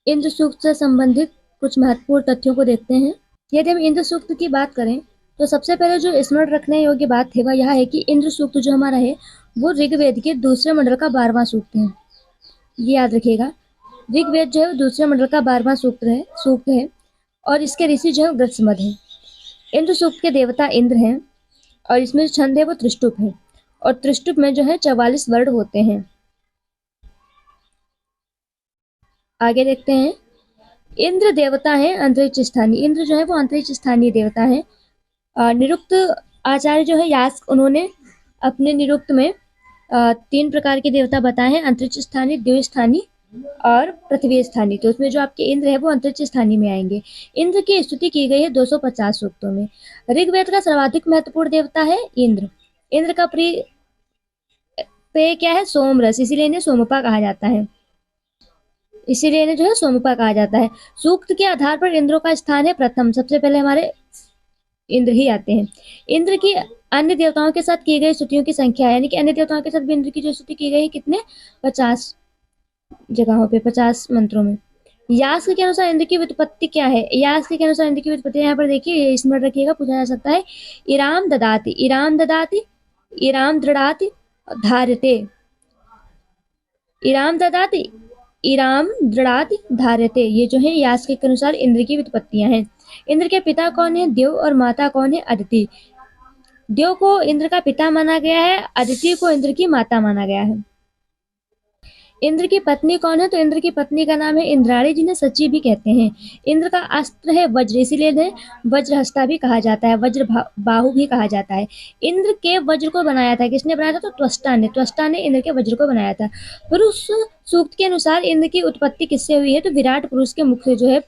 इंद्र सूक्त से संबंधित कुछ महत्वपूर्ण तथ्यों को देखते हैं। यदि हम इंद्र सूक्त की बात करें तो सबसे पहले जो स्मरण रखने योग्य बात है वह यह है कि इंद्र सूक्त जो हमारा है वो ऋग्वेद के दूसरे मंडल का 12वां सूक्त है। ये याद रखिएगा, ऋग्वेद जो है वो दूसरे मंडल का 12वां सूक्त है और इसके ऋषि जो है गृत्समद है। इंद्र सूक्त के देवता इंद्र हैं और इसमें जो छंद है वो त्रिष्टुप है और त्रिष्टुप में जो है 44 वर्ण होते हैं। आगे देखते हैं, इंद्र देवता है अंतरिक्ष स्थानीय। इंद्र जो है वो अंतरिक्ष स्थानीय देवता है। निरुक्त आचार्य जो है यास्क, उन्होंने अपने निरुक्त में 3 प्रकार के देवता बताए हैं, अंतरिक्ष स्थानीय, द्यू स्थानीय और पृथ्वी स्थानीय। तो उसमें जो आपके इंद्र है वो अंतरिक्ष स्थानीय में आएंगे। इंद्र की स्तुति की गई है 250 सूक्तों में। ऋग्वेद का सर्वाधिक महत्वपूर्ण देवता है इंद्र। इंद्र का प्रिय पेय क्या है? सोमरस, इसीलिए इन्हें सोमपा कहा जाता है। इसीलिए इन्हें जो है सोमपा कहा जाता है। सूक्त के आधार पर इंद्रों का स्थान है प्रथम, सबसे पहले हमारे इंद्र ही आते हैं। इंद्र की अन्य देवताओं के साथ की गई स्तुतियों की संख्या, यानी कि अन्य देवताओं के साथ भी इंद्र की जो स्तुति की गई है कितने? 50 जगहों पे, 50 मंत्रों में। यास्क के अनुसार इंद्र की व्युत्पत्ति क्या है? यास्क के अनुसार इंद्र की व्युत्पत्ति यहाँ पर देखिए, स्मरण रखिएगा, पूछा जा सकता है। इराम ददाति, इराम ददाति, इराम दृढ़ाति, धार्यते। इराम ददाति, इराम दृढ़ाति, धार्यते, ये जो है यास्क के अनुसार इंद्र की व्युत्पत्तियां हैं। इंद्र के पिता कौन है? देव। और माता कौन है? अदिति। देव को इंद्र का पिता माना गया है, अदिति को इंद्र की माता माना गया है। इंद्र की पत्नी कौन है? तो इंद्र की पत्नी का नाम है इंद्राणी, जिन्हें सची भी कहते हैं। इंद्र का अस्त्र है वज्र, इसीलिए इन्हें वज्रहस्ता भी कहा जाता है, वज्र बाहु भी कहा जाता है। इंद्र के वज्र को बनाया था किसने? बनाया था? तो त्वष्टा ने इंद्र के वज्र को बनाया था। पुरुष सूक्त के अनुसार इंद्र की उत्पत्ति किससे हुई है? तो विराट पुरुष के मुख से जो है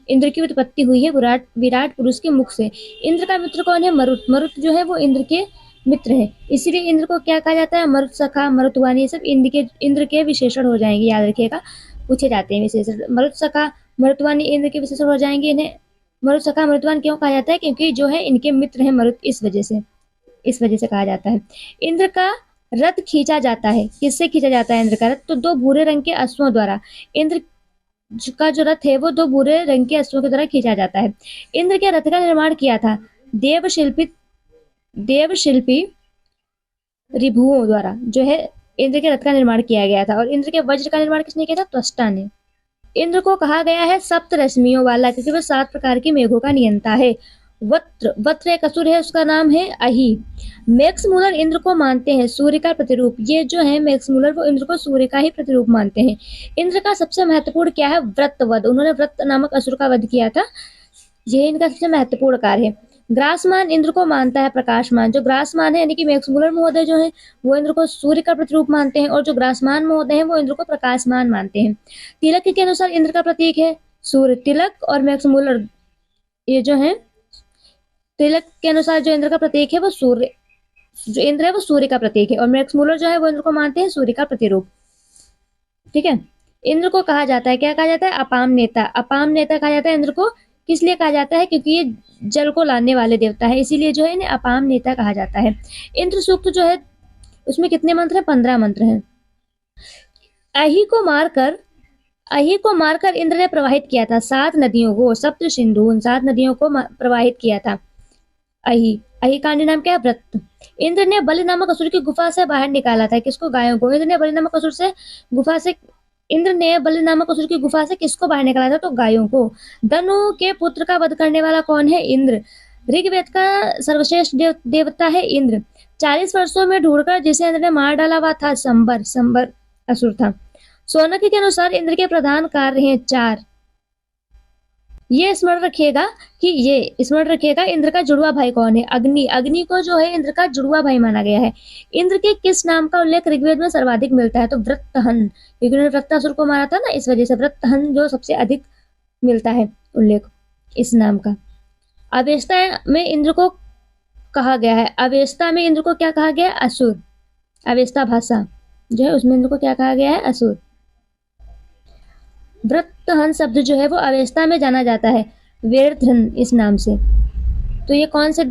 इंद्र की उत्पत्ति हुई है, विराट पुरुष के मुख से। इंद्र का मित्र कौन है? मरुत। मरुत जो है वो इंद्र के मित्र है, इसीलिए इंद्र को क्या कहा जाता है? मरुत सखा, मरुतवानी, ये सब इंद्र के विशेषण हो जाएंगे, याद रखिएगा, पूछे जाते हैं विशेषण। मरुत सखा, मरुतवानी इंद्र के विशेषण हो जाएंगे। इन्हें मरुत सखा, मरुतवान क्यों कहा जाता है? क्योंकि जो है इनके मित्र हैं मरुत, इस वजह से कहा जाता है। इंद्र का रथ खींचा जाता है, किससे खींचा जाता है इंद्र का रथ? तो 2 भूरे रंग के अश्वों द्वारा। इंद्र का जो रथ है वो 2 भूरे रंग के अश्वों के द्वारा खींचा जाता है। इंद्र के रथ का निर्माण किया था देवशिल्पी रिभुओं द्वारा, जो है इंद्र के रथ का निर्माण किया गया था। और इंद्र के वज्र का निर्माण किसने किया था? त्वष्टा ने। इंद्र को कहा गया है सप्त रश्मियों वाला, क्योंकि वह 7 प्रकार के मेघों का नियंता है। वत्र एक असुर है, उसका नाम है अहि। मैक्स मूलर इंद्र को मानते हैं सूर्य का प्रतिरूप। ये जो है मैक्स मूलर, वो इंद्र को सूर्य का ही प्रतिरूप मानते हैं। इंद्र का सबसे महत्वपूर्ण क्या है? व्रतवध। उन्होंने व्रत नामक असुर का वध किया था, यह इनका सबसे महत्वपूर्ण कार्य है। ग्रासमान इंद्र को मानता है प्रकाशमान। जो ग्रासमान है यानी कि मैक्स मूलर महोदय जो है वो इंद्र को सूर्य का प्रतिरूप मानते हैं, और जो ग्रासमान महोदय हैं वो इंद्र को प्रकाशमान मानते हैं। तिलक के अनुसार इंद्र का प्रतीक है सूर्य। तिलक और मैक्स मूलर, ये जो है तिलक के अनुसार जो इंद्र का प्रतीक है वो सूर्य, जो इंद्र है वो सूर्य का प्रतीक है, और मैक्स मूलर जो है वो इंद्र को मानते हैं सूर्य का प्रतिरूप। ठीक है। इंद्र को कहा जाता है, क्या कहा जाता है? अपाम नेता। अपाम नेता कहा जाता है इंद्र को, किस लिए कहा जाता है? क्योंकि ये जल को लाने वाले देवता है, इसीलिए जो है इन्हें अपाम नेता कहा जाता है। इंद्र सूक्त जो है उसमें कितने मंत्र हैं? 15 मंत्र हैं। अहि को मारकर इंद्र ने प्रवाहित किया था 7 नदियों को, सप्त सिंधु, उन 7 नदियों को प्रवाहित किया था। अहि का अन्य नाम क्या है? व्रत। इंद्र ने बलि नामक असुर की गुफा से बाहर निकाला था, किसको? गायों को। इंद्र ने बलि नामक असुर की गुफा से किसको बाहर निकाला था? तो गायों को। धनु के पुत्र का वध करने वाला कौन है? इंद्र। ऋग्वेद का सर्वश्रेष्ठ देवता है इंद्र। 40 वर्षों में ढूंढकर जिसे इंद्र ने मार डाला हुआ था संबर असुर था। सोनक के अनुसार इंद्र के प्रधान कार्य हैं 4। ये स्मरण रखिएगा इंद्र का जुड़वा भाई कौन है? अग्नि। अग्नि को जो है इंद्र का जुड़वा भाई माना गया है। इंद्र के किस नाम का उल्लेख ऋग्वेद में सर्वाधिक मिलता है? तो वृत्तहन, क्योंकि उन्होंने वृत्तासुर को मारा था ना, इस वजह से वृत्तहन जो सबसे अधिक मिलता है उल्लेख इस नाम का। अवेस्ता में इंद्र को कहा गया है, अवेस्ता में इंद्र को क्या कहा गया है? असुर। अवेस्ता भाषा जो है उसमें इंद्र को क्या कहा गया है? असुर। वृत्तहन शब्द जो है वो अवेस्ता में जाना जाता है, वेरधन इस नाम से। तो ये कौन से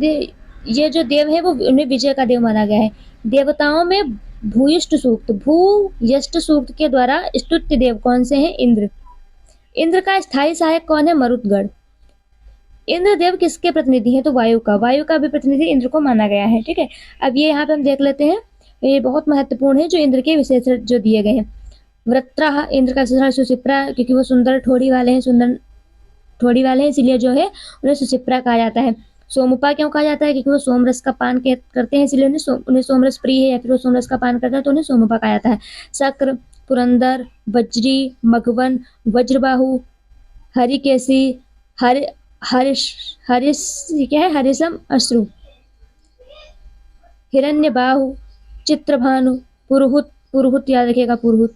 ये जो देव है वो उन्हें विजय का देव माना गया है। देवताओं में भूयिष्ठ सूक्त के द्वारा स्तुत्य देव कौन से हैं? इंद्र। इंद्र का स्थायी सहायक कौन है? मरुतगढ़। इंद्रदेव किसके प्रतिनिधि हैं? तो वायु का। वायु का भी प्रतिनिधि इंद्र को माना गया है। ठीक है, अब ये यहाँ पे हम देख लेते हैं, ये बहुत महत्वपूर्ण है जो इंद्र के विशेषण जो दिए गए हैं। वृत्रः, इंद्र का विशेषण सुशिप्रा, क्योंकि वो सुंदर ठोड़ी वाले हैं, सुंदर ठोड़ी वाले हैं, इसलिए जो है उन्हें सुशिप्रा कहा जाता है। सोमुपा क्यों कहा जाता है? क्योंकि वो सोमरस का पान करते हैं, इसलिए उन्हें सोमरस प्रिय है, या फिर वो सोमरस का पान करते हैं तो उन्हें सोमुपा कहा जाता है। शक्र, पुरंदर, वज्री, मघवन, वज्रबाहु, हरिकेशी, हर हरिश हरिश क्या है? हरिशम अश्रु, हिरण्यबाहु, चित्रभानु, पुरुहुत, पुरुहुत याद रखिएगा, पुरुहुत,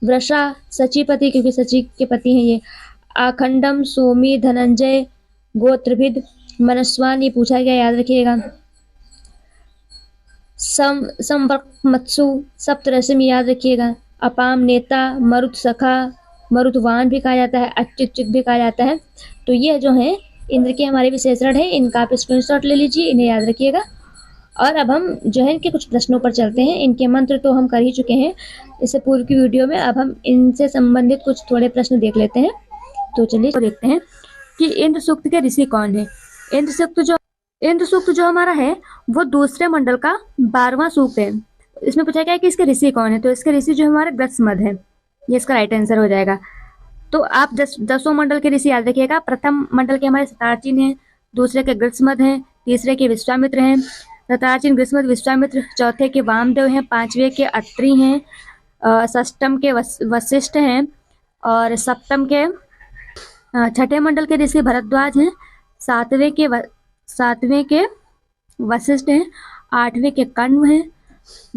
वृषा, सचीपति, क्योंकि सची के पति हैं ये, आखंडम, सोमी, धनंजय, गोत्रभिद, मनस्वान, ये पूछा गया, याद रखिएगा, संवर्कमत्सु, सप्तरश्मि, याद रखिएगा, अपाम, नेता, मरुत सखा, मरुतवान भी कहा जाता है, अच्युत भी कहा जाता है। तो ये जो है इंद्र के हमारे विशेषण है, इनका आप स्क्रीनशॉट ले लीजिए, इन्हें याद रखिएगा। और अब हम जो है इनके कुछ प्रश्नों पर चलते हैं। इनके मंत्र तो हम कर ही चुके हैं इससे पूर्व की वीडियो में, अब हम इनसे संबंधित कुछ थोड़े प्रश्न देख लेते हैं। तो चलिए देखते हैं कि इंद्र सूक्त के ऋषि कौन है। इंद्र सूक्त जो हमारा है वो दूसरे मंडल का 12वां सूक्त है। इसमें पूछा गया कि इसके ऋषि कौन है, तो इसके ऋषि जो हमारे ग्रत्समद है, ये इसका राइट आंसर हो जाएगा। तो आप 10 मंडल के ऋषि याद रखिएगा। प्रथम मंडल के हमारे सतार्चिन हैं, दूसरे के ग्रत्समद हैं, तीसरे के विश्वामित्र हैं, सतार्चिन, ग्रत्समद, विश्वामित्र, चौथे के वामदेव हैं, पांचवें के अत्रि हैं, षष्ठम के वशिष्ठ हैं, और सप्तम के छठे मंडल के ऋषि भरद्वाज हैं, सातवें के वशिष्ठ हैं, आठवें के कण्व हैं,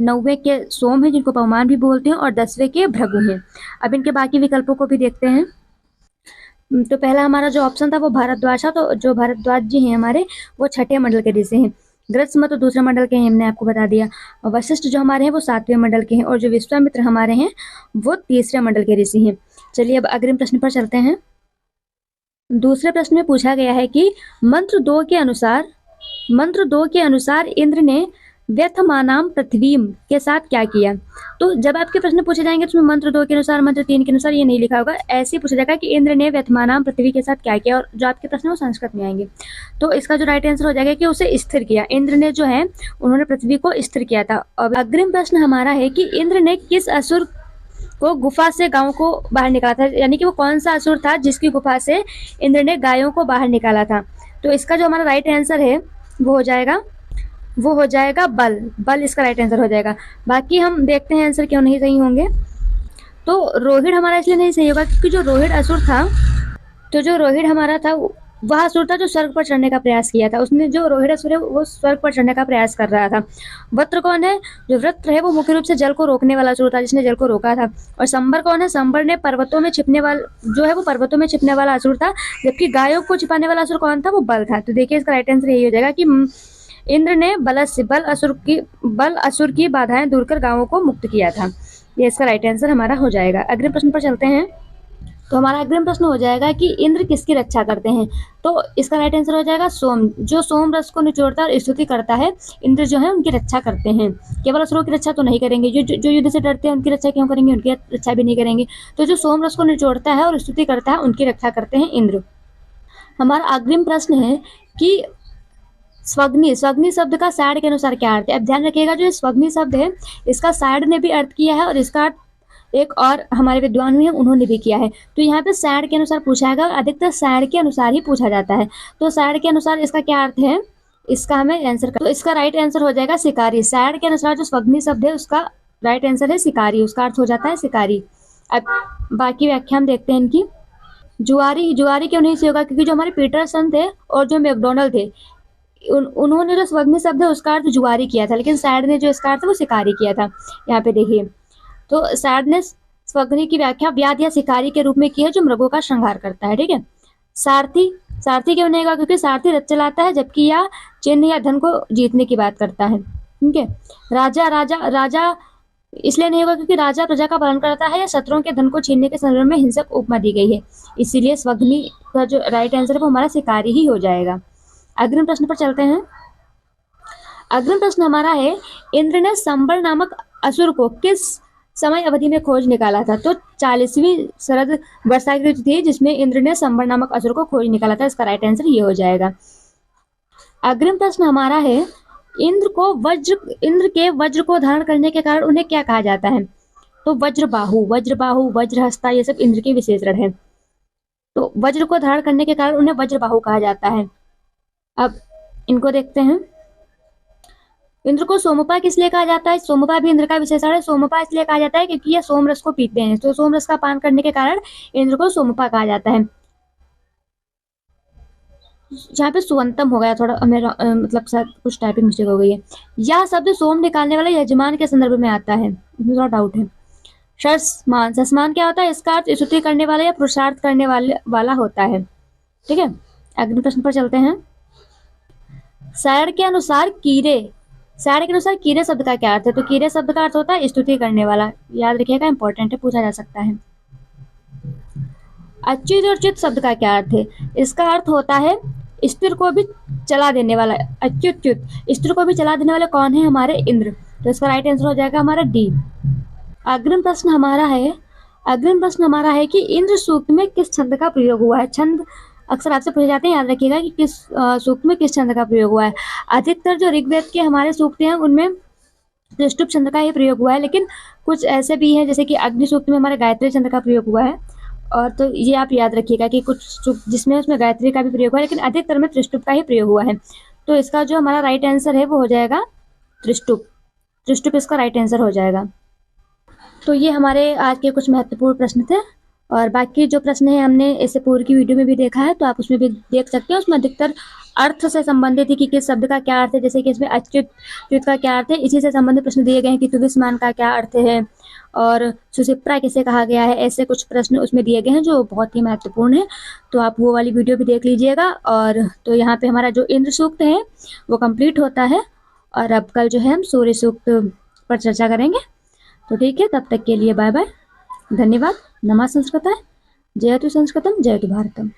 9वें के सोम हैं जिनको पवमान भी बोलते हैं, और 10वें के भृगु हैं। अब इनके बाकी विकल्पों को भी देखते हैं। तो पहला हमारा जो ऑप्शन था वो भारद्वाज था, तो जो भारद्वाज जी हैं हमारे वो छठे मंडल के ऋषि हैं। ग्रत्समद तो दूसरे मंडल के हैं, हमने आपको बता दिया। और वशिष्ठ जो हमारे हैं वो 7वें मंडल के हैं, और जो विश्वामित्र हमारे हैं वो तीसरे मंडल के ऋषि हैं। चलिए अब अग्रिम प्रश्न पर चलते हैं। दूसरे प्रश्न में पूछा गया है कि मंत्र 2 के अनुसार इंद्र ने व्यथमानाम पृथ्वीम के साथ क्या किया। तो जब आपके प्रश्न पूछे जाएंगे तो उसमें मंत्र 2 के अनुसार, मंत्र 3 के अनुसार ये नहीं लिखा होगा, ऐसे ही पूछा जाएगा कि इंद्र ने व्यथमानाम पृथ्वी के साथ क्या किया, और जो आपके प्रश्न है वो संस्कृत में आएंगे। तो इसका जो राइट आंसर हो जाएगा कि उसे स्थिर किया। इंद्र ने जो है उन्होंने पृथ्वी को स्थिर किया था। और अग्रिम प्रश्न हमारा है कि इंद्र ने किस असुर को गुफा से गायों को बाहर निकाला था, यानी कि वो कौन सा असुर था जिसकी गुफा से इंद्र ने गायों को बाहर निकाला था। तो इसका जो हमारा राइट आंसर है वो हो जाएगा बल इसका राइट आंसर हो जाएगा। बाकी हम देखते हैं आंसर क्यों नहीं सही होंगे। तो रोहिड़ हमारा इसलिए नहीं सही होगा क्योंकि जो रोहिड़ असुर था, तो जो रोहिड़ हमारा था वह असुर था जो स्वर्ग पर चढ़ने का प्रयास किया था। उसने जो रोहिड़ असुर है वो स्वर्ग पर चढ़ने का प्रयास कर रहा था। वृत्र कौन है? जो वृत्र है वो मुख्य रूप से जल को रोकने वाला असुर था, जिसने जल को रोका था। और संबर कौन है? संबर ने पर्वतों में छिपने वाला असुर था, जबकि गायों को छिपाने वाला असुर कौन था? वो बल था। तो देखिए इसका राइट आंसर यही हो जाएगा कि इंद्र ने बल असुर की बाधाएं दूर कर गांवों को मुक्त किया था। ये इसका राइट आंसर हमारा हो जाएगा। अगले प्रश्न पर चलते हैं। तो हमारा अग्रिम प्रश्न हो जाएगा कि इंद्र किसकी रक्षा करते हैं। तो इसका राइट आंसर हो जाएगा सोम। जो सोम रस को निचोड़ता है और स्तुति करता है, इंद्र जो है उनकी रक्षा करते हैं। केवल असुरों की रक्षा तो नहीं करेंगे, जो युद्ध से डरते हैं उनकी रक्षा क्यों करेंगे? उनकी रक्षा भी नहीं करेंगे। तो जो सोम रस को निचोड़ता है और स्तुति करता है उनकी रक्षा करते हैं इंद्र। हमारा अग्रिम प्रश्न है कि स्वग्नि शब्द का साइड के अनुसार क्या अर्थ है। अब ध्यान रखिएगा, जो स्वग्नि शब्द है इसका साइड ने भी अर्थ किया है और इसका अर्थ एक और हमारे विद्वान हुए हैं उन्होंने भी किया है। तो यहाँ पे साइड के अनुसार पूछा है, अधिकतर साइड के अनुसार ही पूछा जाता है। तो साइड के अनुसार इसका क्या अर्थ है, इसका हमें आंसर तो इसका राइट आंसर हो जाएगा शिकारी। साइड के अनुसार जो स्वग्नि शब्द है उसका राइट आंसर है शिकारी, उसका अर्थ हो जाता है शिकारी। अब बाकी व्याख्या हम देखते हैं इनकी। जुआरी क्यों नहीं सही होगा? क्योंकि जो हमारे पीटरसन थे और जो मैकडोनल्ड थे उन्होंने जो स्वग्नि शब्द है उसका अर्थ जुआरी किया था, लेकिन साइड ने जो इसका अर्थ है वो शिकारी किया था। यहाँ पे देखिए, तो साइड ने स्वग्नि की व्याख्या व्याध या शिकारी के रूप में की है जो मृगों का श्रृंगार करता है। ठीक है। सारथी क्यों नहीं होगा? क्योंकि सारथी रथ चलाता है, जबकि यह चिन्ह या धन को जीतने की बात करता है। ठीक है। राजा इसलिए नहीं होगा क्योंकि राजा प्रजा का पालन करता है या शत्रुओं के धन को छीनने के संदर्भ में हिंसक उपमा दी गई है, इसीलिए स्वग्नि का जो राइट आंसर है वो हमारा शिकारी ही हो जाएगा। अग्रिम प्रश्न पर चलते हैं। अग्रिम प्रश्न हमारा है, इंद्र ने संबर नामक असुर को किस समय अवधि में खोज निकाला था। तो 40वीं शरद वर्षा की ऋतु थी जिसमें इंद्र ने संबर नामक असुर को खोज निकाला था। इसका राइट आंसर ये हो जाएगा। अग्रिम प्रश्न हमारा है, इंद्र के वज्र को धारण करने के कारण उन्हें क्या कहा जाता है? तो वज्रबाहु, वज्रहस्ता, ये सब इंद्र के विशेषण है। तो वज्र को धारण करने के कारण उन्हें वज्रबाहु कहा जाता है। अब इनको देखते हैं। इंद्र को सोमपा किस लिए कहा जाता है? सोमपा भी इंद्र का विशेषण है। सोमपा इसलिए कहा जाता है क्योंकि ये सोमरस को पीते हैं, तो सोमरस का पान करने के कारण इंद्र को सोमपा कहा जाता है। यहाँ पे सुवंतम हो गया थोड़ा, मेरा मतलब कुछ टाइपिंग मिस्टेक हो गई है। यह शब्द सोम निकालने वाले यजमान के संदर्भ में आता है, थोड़ा डाउट है। सस्मान, सस्मान क्या होता है? इसका अर्थ स्तुति करने वाला या पुरुषार्थ करने वाला होता है। ठीक है, अगले प्रश्न पर चलते हैं। सारण के अनुसार कीरे शब्द का क्या अर्थ है? तो कीरे शब्द का अर्थ होता है स्तुति करने वाला, याद रखिएगा, इंपॉर्टेंट है, पूछा जा सकता है। अच्युत और च्युत शब्द का क्या अर्थ है? इसका अर्थ होता है स्थिर को भी चला देने वाला। अच्युत च्युत, स्थिर को भी चला देने वाले कौन है? हमारे इंद्र। तो इसका राइट आंसर हो जाएगा हमारा डी। अग्रिम प्रश्न हमारा है कि इंद्र सूक्त में किस छंद का प्रयोग हुआ है? छंद अक्सर आपसे पूछे जाते हैं, याद रखिएगा कि किस सूक्त में किस छंद का प्रयोग हुआ है। अधिकतर जो ऋग्वेद के हमारे सूक्त हैं उनमें त्रिष्टुप छंद का ही प्रयोग हुआ है, लेकिन कुछ ऐसे भी हैं जैसे कि अग्नि सूक्त में हमारे गायत्री छंद का प्रयोग हुआ है। और तो ये आप याद रखिएगा कि कुछ सूक्त जिसमें उसमें गायत्री का भी प्रयोग हुआ है, लेकिन अधिकतर में त्रिष्टुप का ही प्रयोग हुआ है। तो इसका जो हमारा राइट आंसर है वो हो जाएगा त्रिष्टुप इसका राइट आंसर हो जाएगा। तो ये हमारे आज के कुछ महत्वपूर्ण प्रश्न थे, और बाकी जो प्रश्न है हमने इससे पूर्व की वीडियो में भी देखा है, तो आप उसमें भी देख सकते हैं। उसमें अधिकतर अर्थ से संबंधित है कि किस शब्द का क्या अर्थ है, जैसे कि इसमें अच्युत का क्या अर्थ है, इसी से संबंधित प्रश्न दिए गए हैं कि तुविस्मान का क्या अर्थ है और सुशिप्रा किसे कहा गया है। ऐसे कुछ प्रश्न उसमें दिए गए हैं जो बहुत ही महत्वपूर्ण है, तो आप वो वाली वीडियो भी देख लीजिएगा। और तो यहाँ पे हमारा जो इंद्र सूक्त है वो कंप्लीट होता है, और अब कल जो है हम सूर्य सूक्त पर चर्चा करेंगे। तो ठीक है, तब तक के लिए बाय बाय, धन्यवाद। नमः संस्कृताय, जयतु संस्कृतम, जयतु भारतम।